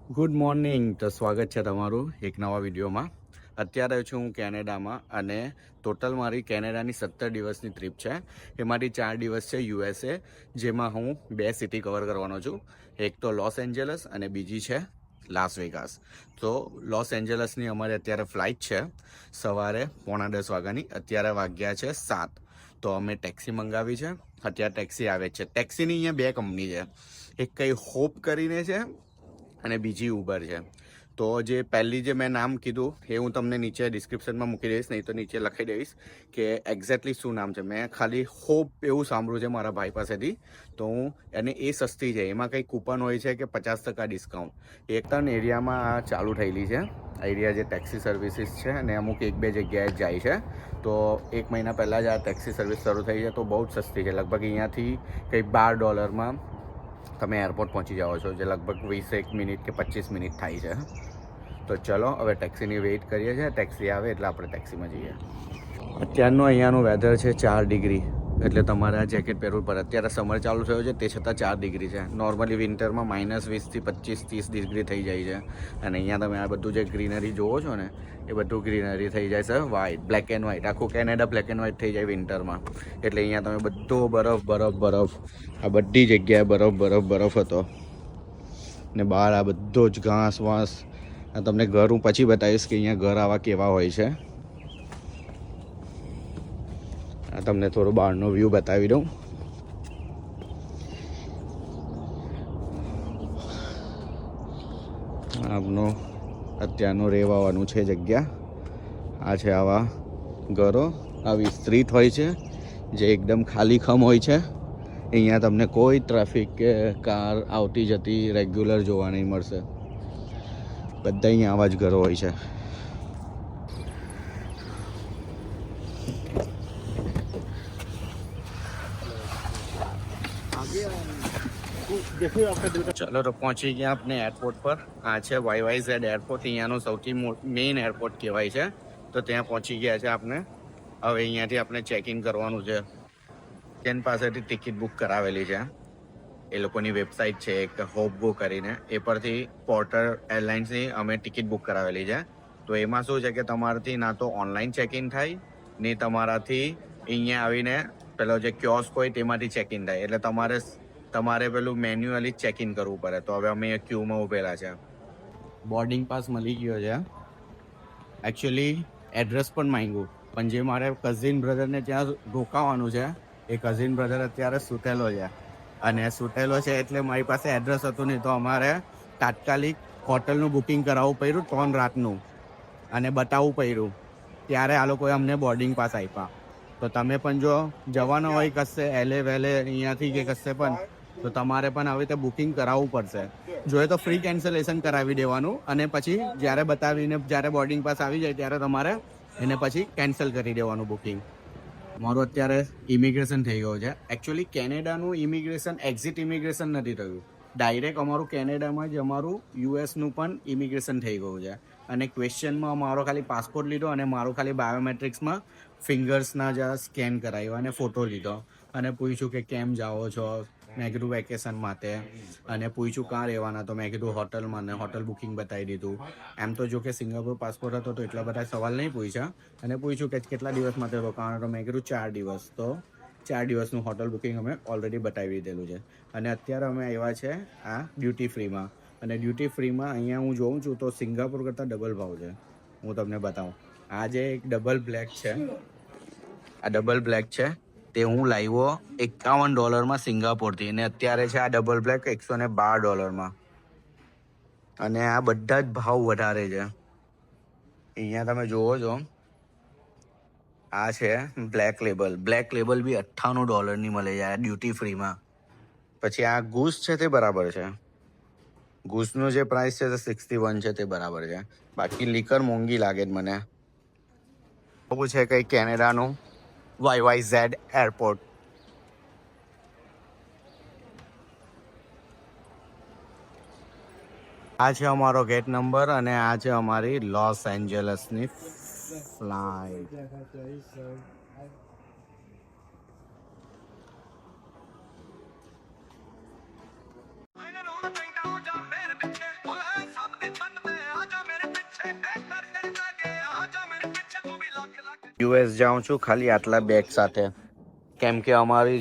Good morning. તો સ્વાગત છે તમારું એક નવા વિડીયોમાં. અત્યારે છું હું કેનેડામાં અને ટોટલ મારી કેનેડાની 17 દિવસની ટ્રીપ છે. એમાંથી 4 દિવસ છે યુએસએ, જેમાં હું 2 સિટી કવર કરવાનો છું. એક તો લોસ એન્જલસ અને બીજી છે લાસ વેગાસ. તો લોસ એન્જલસની અમારે અત્યારે ફ્લાઇટ છે સવારે 9:45 વાગ્યાની. અત્યારે વાગ્યા છે 7. તો અમે ટેક્સી મંગાવી છે. અત્યારે ટેક્સી આવે છે. ટેક્સીની અહીંયા 2 કંપની છે. એક કંઈ હોપ કરીને છે અને બીજી ઉબર છે. તો જે પહેલી જે મેં નામ કીધું એ હું તમને નીચે ડિસ્ક્રિપ્શનમાં મૂકી દઈશ, નહીં તો નીચે લખી દઈશ કે એક્ઝેક્ટલી શું નામ છે. મેં ખાલી હોપ એવું સાંભળ્યું છે મારા ભાઈ પાસેથી. તો હું અને એ સસ્તી છે, એમાં કંઈ કૂપન હોય છે કે 50% ડિસ્કાઉન્ટ. એક ત્રણ એરિયામાં આ ચાલુ થયેલી છે એરિયા જે ટેક્સી સર્વિસીસ છે, અને અમુક 1-2 જગ્યાએ જ જાય છે. તો 1 મહિના પહેલાં જ આ ટેક્સી સર્વિસ શરૂ થઈ છે. તો બહુ જ સસ્તી છે. લગભગ અહીંયાથી કંઈક $12 તમે એરપોર્ટ પહોંચી જાઓ છો, જે લગભગ 20 મિનિટ કે 25 મિનિટ થાય છે. તો ચલો હવે ટેક્સીની વેઇટ કરીએ છીએ. ટેક્સી આવે એટલે આપણે ટેક્સીમાં જઈએ. અત્યારનું અહીંયાનું વેધર છે 4 ડિગ્રી, એટલે તમારે આ જેકેટ પહેરવું પડે. અત્યારે સમર ચાલુ થયો છે, તે છતાં 4 ડિગ્રી છે. નોર્મલી વિન્ટરમાં -20 થી 25-30 ડિગ્રી થઈ જાય છે. અને અહીંયા તમે આ બધું જે ગ્રીનરી જોવો છો ને, એ બધું ગ્રીનરી થઈ જાય છે વ્હાઇટ, બ્લેક એન્ડ વ્હાઇટ. આખું કેનેડા બ્લેક એન્ડ વ્હાઇટ થઈ જાય વિન્ટરમાં. એટલે અહીંયા તમે બધો બરફ બરફ બરફ, આ બધી જગ્યાએ બરફ બરફ બરફ હતો. ને બહાર આ બધો જ ઘાસ વાસ. આ તમને ઘર હું પછી બતાવીશ કે અહીંયા ઘર આવા કેવા હોય છે. આ તમને થોડો બહારનો વ્યૂ બતાવી દઉં. આપનું અત્યારનું રહેવાનું છે જગ્યા. આ છે આવા ઘરો, આવી સ્ટ્રીટ હોય છે જે એકદમ ખાલી ખમ હોય છે. અહીંયા તમને કોઈ ટ્રાફિક કે કાર આવતી જતી રેગ્યુલર જોવા નહીં મળશે. બધા અહીંયા આવા જ ઘરો હોય છે. ચલો તો પહોંચી ગયા આપણે એરપોર્ટ પર. આ છે YYZ એરપોર્ટ, અહીંયાનું સૌથી મેઇન એરપોર્ટ કહેવાય છે. તો ત્યાં પહોંચી ગયા છે આપણે. હવે અહીંયાથી આપણે ચેક ઇન કરવાનું છે. તેની પાસેથી ટિકિટ બુક કરાવેલી છે. એ લોકોની વેબસાઇટ છે એક હોપગો કરીને, એ પરથી પોર્ટર એરલાઇન્સની અમે ટિકિટ બુક કરાવેલી છે. તો એમાં શું છે કે તમારાથી ના તો ઓનલાઈન ચેક ઇન થાય, ને તમારાથી અહીંયા આવીને પેલો જે ક્યોસ્ક હોય તેમાંથી ચેક ઇન થાય. એટલે તમારે પેલું મેન્યુઅલી ચેક ઇન કરવું પડે. તો હવે અમે ક્યુમાં ઉભેલા છે. બોર્ડિંગ પાસ મળી ગયો છે. એકચ્યુઅલી એડ્રેસ પણ માંગ્યું, પણ જે મારે કઝિન બ્રધરને ત્યાં રોકાવાનું છે, એ કઝિન બ્રધર અત્યારે સૂતેલો છે. અને સૂતેલો છે એટલે મારી પાસે એડ્રેસ હતું નહીં. તો અમારે તાત્કાલિક હોટલનું બુકિંગ કરાવવું પડ્યું 3 રાતનું, અને બતાવવું પડ્યું. ત્યારે આ લોકોએ અમને બોર્ડિંગ પાસ આપ્યા. તો તમે પણ જો જવાનો હોય કશે એલે વેલે અહીંયાથી કે કશે પણ, તો તમારે પણ આવી રીતે બુકિંગ કરાવવું પડશે. જોઈએ તો ફ્રી કેન્સલેશન કરાવી દેવાનું, અને પછી જ્યારે બતાવીને જ્યારે બોર્ડિંગ પાસ આવી જાય ત્યારે તમારે એને પછી કેન્સલ કરી દેવાનું બુકિંગ. મારું અત્યારે ઇમિગ્રેશન થઈ ગયું છે. એકચ્યુઅલી કેનેડાનું ઇમિગ્રેશન એક્ઝિટ ઇમિગ્રેશન નથી થયું, ડાયરેક્ટ અમારું કેનેડામાં જ અમારું યુએસનું પણ ઇમિગ્રેશન થઈ ગયું છે. અને ક્વેશ્ચનમાં મારો ખાલી પાસપોર્ટ લીધો, અને મારું ખાલી બાયોમેટ્રિક્સમાં ફિંગર્સના જ સ્કેન કરાવ્યો અને ફોટો લીધો. અને પૂછ્યું કે કેમ જાઓ છો, મેં કીધું વેકેશન માટે. અને પૂછ્યું ક્યાં રહેવાના, તો મેં કીધું હોટલમાં, ને હોટલ બુકિંગ બતાવી દીધું. એમ તો જો કે સિંગાપુર પાસપોર્ટ હતો તો એટલા બધા સવાલ નહીં પૂછ્યા. અને પૂછ્યું કે કેટલા દિવસ માટે રોકાવાનું, તો મેં કીધું 4 દિવસ. તો 4 દિવસનું હોટલ બુકિંગ અમે ઓલરેડી બતાવી દીધેલું છે. અને અત્યારે અમે આવ્યા છે આ ડ્યુટી ફ્રીમાં. અને ડ્યુટી ફ્રીમાં અહીંયા હું જોઉં છું તો સિંગાપુર કરતાં ડબલ ભાવ છે. હું તમને બતાવું. આ જે એક ડબલ બ્લેક છે, આ ડબલ બ્લેક છે, તે હું લાવ્યો $51 સિંગાપોરથી, અને અત્યારે છે આ ડબલ બ્લેક $112. અને આ બધા જ ભાવ વધારે છે. અહીંયા તમે જોવો છો, આ છે બ્લેક લેબલ. બ્લેક લેબલ બી $98 મળે છે આ ડ્યુટી ફ્રીમાં. પછી આ ગૂસ છે તે બરાબર છે. ગૂસનું જે પ્રાઇસ છે તે 61 છે, તે બરાબર છે. બાકી લીકર મોંઘી લાગે જ મને. બહુ છે કંઈ કેનેડાનું YYZ એરપોર્ટ. આ છે અમારો ગેટ નંબર, અને આ છે અમારી લોસ એન્જલસની ફ્લાઇટ. યુએસ જાઉં છું ખાલી આટલા બેગ સાથે, કેમ કે અમારી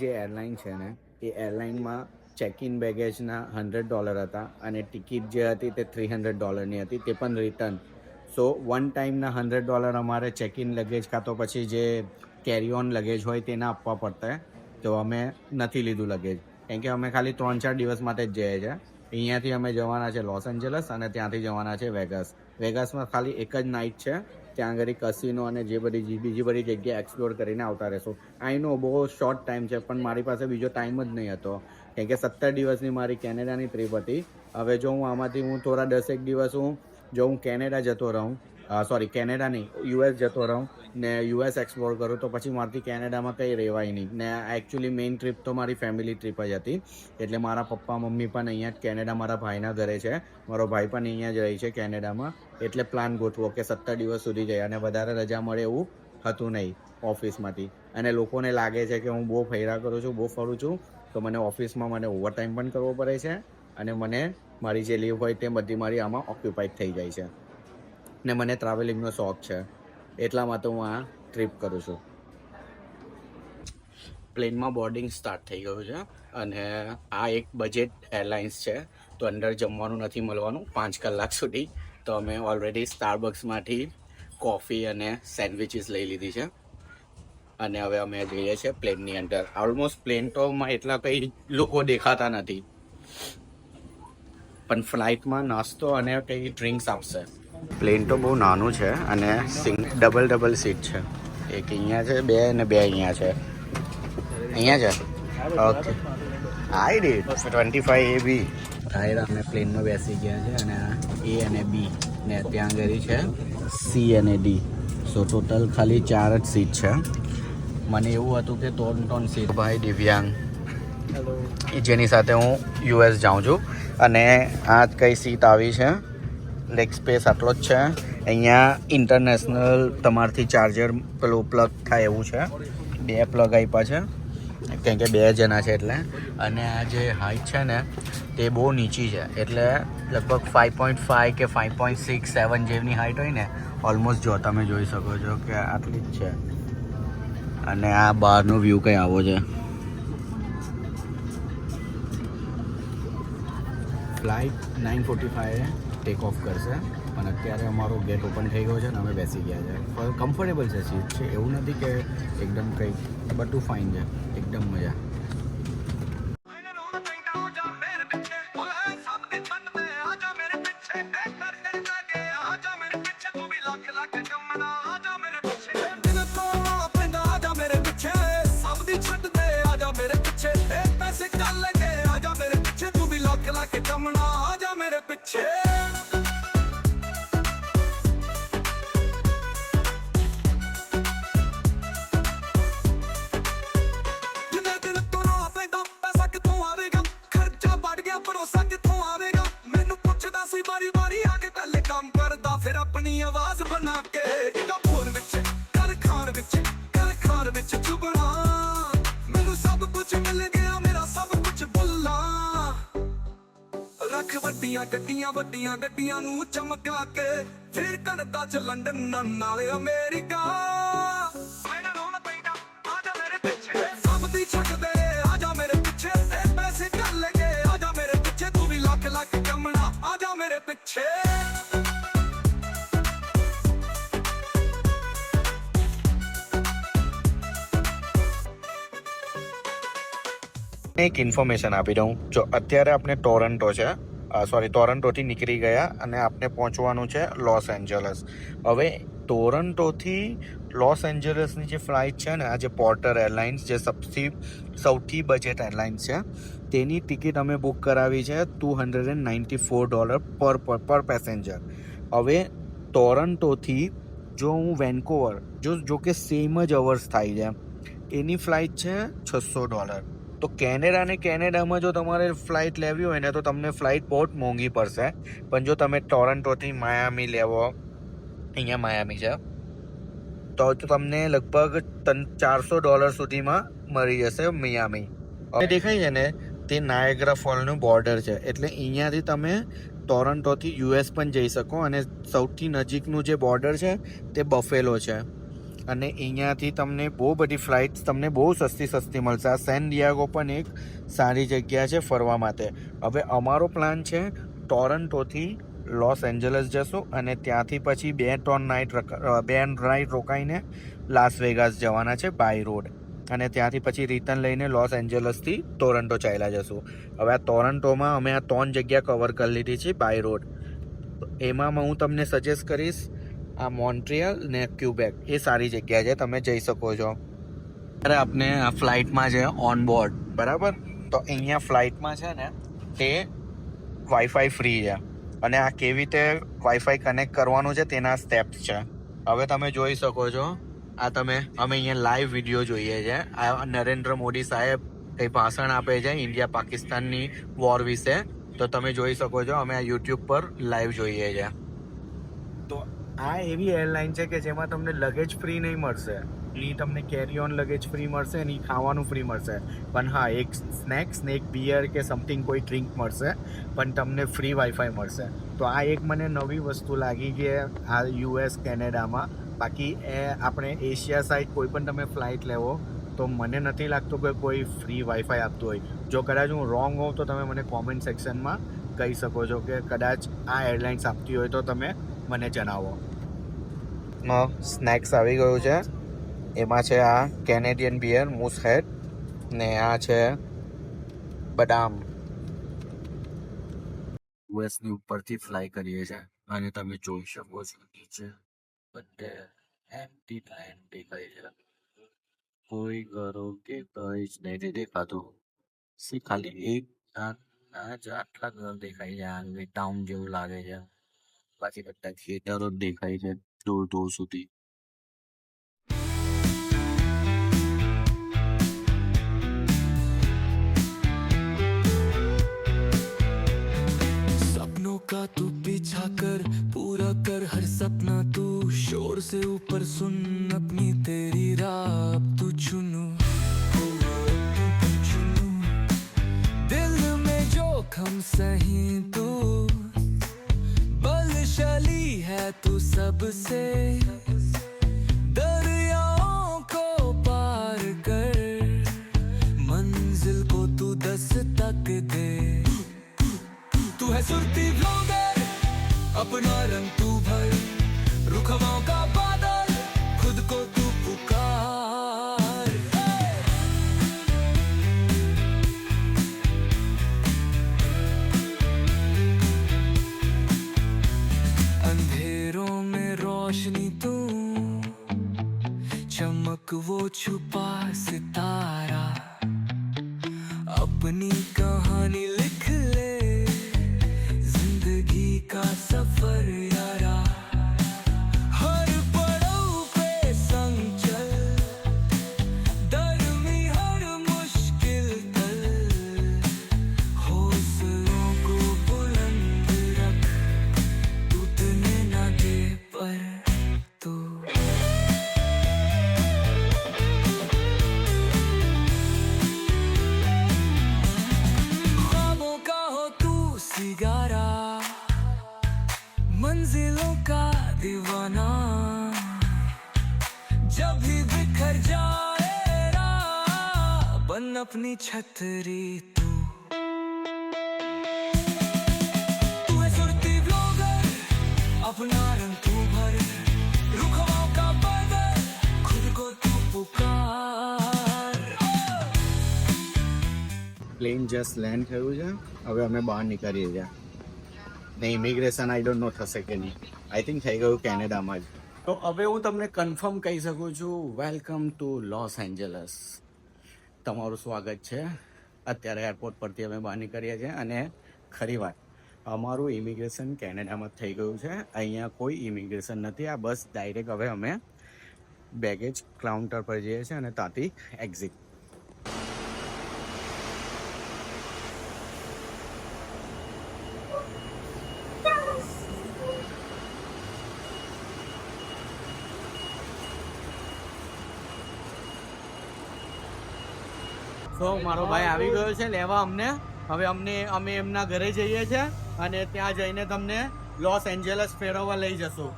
જે એરલાઇન છે ને એ એરલાઇનમાં ચેક ઇન બેગેજના $100 હતા અને ટિકિટ જે હતી તે $300 હતી, તે પણ રિટર્ન. સો વન ટાઈમના $100 અમારે ચેક ઇન લગેજ કાં તો પછી જે કેરી ઓન લગેજ હોય તેના આપવા પડતા. તો અમે નથી લીધું લગેજ, કેમ કે અમે ખાલી 3-4 દિવસ માટે જ જઈએ છીએ. અહીંયાથી અમે જવાના છે લોસ એન્જલસ અને ત્યાંથી જવાના છે વેગાસ. વેગાસમાં ખાલી એક જ નાઇટ છે, ત્યાં આગળ કસિનો અને બીજી બધી જગ્યા એક્સપ્લોર કરીને આવતા રહેશું. આઈ નો બહુ શોર્ટ ટાઈમ છે, પણ મારી પાસે બીજો ટાઈમ જ નહીં હતો, કેમ કે 17 દિવસની મારી કેનેડાની ટ્રીપ હતી. હવે જો હું થોડા 10 દિવસ જો હું કેનેડા જતો રહું, કેનેડા નહીં, યુએસ જતો રહું ને યુએસ એક્સપ્લોર કરું, તો પછી મારાથી કેનેડામાં કંઈ રહેવાય નહીં. ને એકચ્યુઅલી મેઇન ટ્રીપ તો મારી ફેમિલી ટ્રીપ જ હતી, એટલે મારા પપ્પા મમ્મી પણ અહીંયા જ કેનેડા મારા ભાઈના ઘરે છે, મારો ભાઈ પણ અહીંયા જ રહે છે કેનેડામાં. એટલે પ્લાન ગોઠવો કે 17 દિવસ સુધી જાય અને વધારે રજા મળે એવું હતું નહીં ઓફિસમાંથી. અને લોકોને લાગે છે કે હું બહુ ફર્યા કરું છું, બહુ ફરું છું, તો મને ઓફિસમાં મને ઓવરટાઈમ પણ કરવો પડે છે અને મને મારી જે લીવ હોય તે બધી મારી આમાં ઓક્યુપાઈડ થઈ જાય છે. ને મને ટ્રાવેલિંગનો શોખ છે, એટલા માટે હું આ ટ્રીપ કરું છું. પ્લેનમાં બોર્ડિંગ સ્ટાર્ટ થઈ ગયું છે અને આ એક બજેટ એરલાઇન્સ છે, તો અંદર જમવાનું નથી મળવાનું 5 કલાક સુધી. તો અમે ઓલરેડી સ્ટારબક્સમાંથી કોફી અને સેન્ડવિચીસ લઈ લીધી છે અને હવે અમે જઈએ છીએ પ્લેનની અંદર. ઓલમોસ્ટ પ્લેન તોમાં એટલા કંઈ લોકો દેખાતા નથી, પણ ફ્લાઇટમાં નાસ્તો અને કંઈ ડ્રિંક્સ આપશે. પ્લેન તો બહુ નાનું છે અને ડબલ સીટ છે, એક અહીંયા છે, 2 અને 2 અહીંયા છે. અહીંયા છે, ઓકે. I did 25 AB. ટાયર અમે પ્લેનમાં બેસી ગયા છે અને A અને B ને ત્યાં આગળ છે C અને D. સો ટોટલ ખાલી 4 જ સીટ છે. મને એવું હતું કે 3 સીટ. ભાઈ દિવ્યાંગ, જેની સાથે હું US જાઉં છું, અને આ કઈ સીટ આવી છે. લેગ સ્પેસ આટલો જ છે. અહીંયા ઇન્ટરનેશનલ તમારથી ચાર્જર પેલું પ્લગ થાય એવું છે, 2 પ્લગ આપ્યા છે, કેમ કે 2 જણા છે એટલે. અને આ જે હાઈટ છે ને તે બહુ નીચી છે, એટલે લગભગ 5.5 કે 5.6, 7 જેવની હાઈટ હોય ને, ઓલમોસ્ટ જો તમે જોઈ શકો છો કે આટલી જ છે. અને આ બહારનો વ્યૂ કંઈ આવો છે. ફ્લાઇટ 9:45 ટેક ઓફ કરશે, પણ અત્યારે અમારો ગેટ ઓપન થઈ ગયો છે અને અમે બેસી ગયા છે. કમ્ફર્ટેબલ છે સીટ છે, એવું નથી કે એકદમ કંઈ, બધું ફાઇન છે, એકદમ મજા. ਆਵਾਜ਼ ਬਣਾ ਕੇ ਟੱਪੂਰ ਵਿੱਚ ਕਰ ਖਾਨ ਵਿੱਚ ਚੁਬਣਾ ਮੈਨੂੰ ਸਭ ਕੁਝ ਮਿਲ ਗਿਆ ਮੇਰਾ ਸਭ ਕੁਝ ਭੁੱਲਾਂ ਰੱਖ ਵੱਡੀਆਂ ਗੱਡੀਆਂ ਨੂੰ ਚਮਕਾ ਕੇ ਫਿਰ ਕਣਤਾ ਚ ਲੰਡਨ ਨਾਲੇ ਅਮਰੀਕਾ ਮੈਨੂੰ ਰੋਣਾ ਪੈਂਦਾ ਆ ਜਾ ਮੇਰੇ ਪਿੱਛੇ ਸਭ ਦੀ ਛੱਡਦੇ ਆ ਜਾ ਮੇਰੇ ਪਿੱਛੇ ਤੇ ਪੈਸੇ ਕਰ ਲਗੇ ਆ ਜਾ ਮੇਰੇ ਪਿੱਛੇ ਤੂੰ ਵੀ ਲੱਖ ਕਮਣਾ ਆ ਜਾ ਮੇਰੇ ਪਿੱਛੇ એક ઇન્ફોર્મેશન આપી દઉં. જો અત્યારે આપણે ટોરન્ટોથી નીકળી ગયા અને આપણે પહોંચવાનું છે લોસ એન્જલસ. હવે ટોરન્ટોથી લોસ એન્જલસની જે ફ્લાઇટ છે ને, આ જે પોર્ટર એરલાઇન્સ, જે સૌથી બજેટ એરલાઇન્સ છે, તેની ટિકિટ અમે બુક કરાવી છે $294 પર પેસેન્જર. હવે ટોરન્ટોથી જો હું વેન્કોવર, જો કે સેમ જ અવર્સ થાય છે, એની ફ્લાઇટ છે $600. તો કેનેડામાં જો તમારે ફ્લાઇટ લેવી હોય ને, તો તમને ફ્લાઇટ બહુ જ મોંઘી પડશે. પણ જો તમે ટોરન્ટોથી માયામી લેવો, અહીંયા માયામી છે, તો તમને લગભગ $400 સુધીમાં મળી જશે મિયામી. દેખાય છે ને તે નાયગ્રા ફોલનું બોર્ડર છે. એટલે અહીંયાથી તમે ટોરન્ટોથી યુએસ પણ જઈ શકો. અને સૌથી નજીકનું જે બોર્ડર છે તે બફેલો છે. અને અહીંયાથી તમને બહુ બધી ફ્લાઇટ્સ તમને બહુ સસ્તી મળશે. આ સેન ડિયાગો પણ એક સારી જગ્યા છે ફરવા માટે. હવે અમારો પ્લાન છે ટોરન્ટોથી લોસ એન્જલસ જશું અને ત્યાંથી પછી 2 નાઇટ રોકાઈને લાસ વેગાસ જવાના છે બાય રોડ. અને ત્યાંથી પછી રિટર્ન લઈને લોસ એન્જલસથી ટોરન્ટો ચાલ્યા જશું. હવે આ ટોરન્ટોમાં અમે આ 3 જગ્યા કવર કરી લીધી છે બાય રોડ. એમાં હું તમને સજેસ્ટ કરીશ આ મોન્ટ્રિયલ ને ક્યુબેક. એ સારી જગ્યા છે, તમે જઈ શકો છો. અરે આપણે આ ફ્લાઇટમાં છે ઓન બોર્ડ, બરાબર? તો અહીંયા ફ્લાઇટમાં છે ને તે વાઈફાઈ ફ્રી છે. અને આ કેવી રીતે વાઈફાઈ કનેક્ટ કરવાનું છે તેના સ્ટેપ્સ છે. હવે તમે જોઈ શકો છો. અમે અહીંયા લાઈવ વિડીયો જોઈએ છે. આ નરેન્દ્ર મોદી સાહેબ કંઈ ભાષણ આપે છે ઇન્ડિયા પાકિસ્તાનની વોર વિશે. તો તમે જોઈ શકો છો અમે આ યુટ્યુબ પર લાઈવ જોઈએ છે. તો આ એવી એરલાઇન છે કે જેમાં તમને લગેજ ફ્રી નહીં મળશે. ની તમને કેરી ઓન લગેજ ફ્રી મળશે અને ખાવાનું ફ્રી મળશે. પણ હા, એક સ્નેક્સ ને એક બિયર કે સમથિંગ કોઈ ડ્રિંક મળશે, પણ તમને ફ્રી વાઈફાઈ મળશે. તો આ એક મને નવી વસ્તુ લાગી કે આ યુએસ કેનેડામાં. બાકી આપણે એશિયા સાઈડ કોઈ પણ તમે ફ્લાઇટ લેવો તો મને નથી લાગતું કે કોઈ ફ્રી વાઈફાઈ આપતું હોય. જો કદાચ હું રોંગ હોઉં તો તમે મને કોમેન્ટ સેક્શનમાં કહી શકો છો કે કદાચ આ એરલાઇન્સ આપતી હોય તો તમે મને જણાવો. સ્નેક્સ આવી ગયું છે. એમાં છે આ કેનેડિયન બિયર મૂસ હેડ ને આ છે બદામ. યુએસની ઉપરથી ફ્લાય કરીએ છીએ અને તમે જોઈ શકો છો નીચે બધે એમ્પ્ટી લેન્ડ દેખાય છે. કોઈ ઘરો કે કઈ જ નહીં દેખાતું. ખાલી એક આટલા ઘર દેખાય છે. આ ટાઉન જેવું લાગે છે. બાકી બધા થિયેટરો જ દેખાય છે દૂર દૂર સુધી. सपनों का तू पीछा कर, पूरा कर हर सपना तू, शोर से ऊपर सुन अपनी तेरी राह. अब तू चुनू दिल में जोखम सही तू, बलशाली है तू सबसे, दरियाओं को पार कर, मंजिल को तू दस्तक दे. तू है सुरती ब्लॉगर, अपना रंग तू भर, रुखवाओं का बादल, खुद को तू पुकार. अंधेरों में रोशनी तू, चमक वो छुपा सितारा, अपनी कहानी लिख ले, का सफर यारा. हर पड़ाव पे संग चल, दरमी हर मुश्किल तल, हौसलों को बुलंद रख, टूटने ना दे पर तू. ख्वाबों का हो तू सिगारा, मंजिलों का दीवाना, जब भी बिखर जाए राह, बन अपनी छतरी तू. तू है सुरती ब्लॉगर, अपना रंग तू भर, रुखवाओं का बदल, खुद को तू पुकार. પ્લેન જસ્ટ લેન્ડ થયું છે. હવે અમે બહાર નીકળીએ છીએ. ને ઇમિગ્રેશન આઈ ડોન્ટ નો થશે કે નહીં. આઈ થિંક થઈ ગયું કેનેડામાં જ. તો હવે હું તમને કન્ફર્મ કહી શકું છું, વેલકમ ટુ લોસ એન્જલસ. તમારું સ્વાગત છે. અત્યારે એરપોર્ટ પરથી અમે બહાર નીકળીએ છીએ. અને ખરી વાત, અમારું ઇમિગ્રેશન કેનેડામાં થઈ ગયું છે. અહીંયા કોઈ ઇમિગ્રેશન નથી. આ બસ ડાયરેક્ટ હવે અમે બેગેજ કાઉન્ટર પર જઈએ છીએ અને ત્યાંથી એક્ઝિટ. તો મારો ભાઈ આવી ગયો છે લેવા અમને. હવે અમે એમના ઘરે જઈએ છીએ અને ત્યાં જઈને તમને લોસ એન્જલસ ફેરવવા લઈ જશું.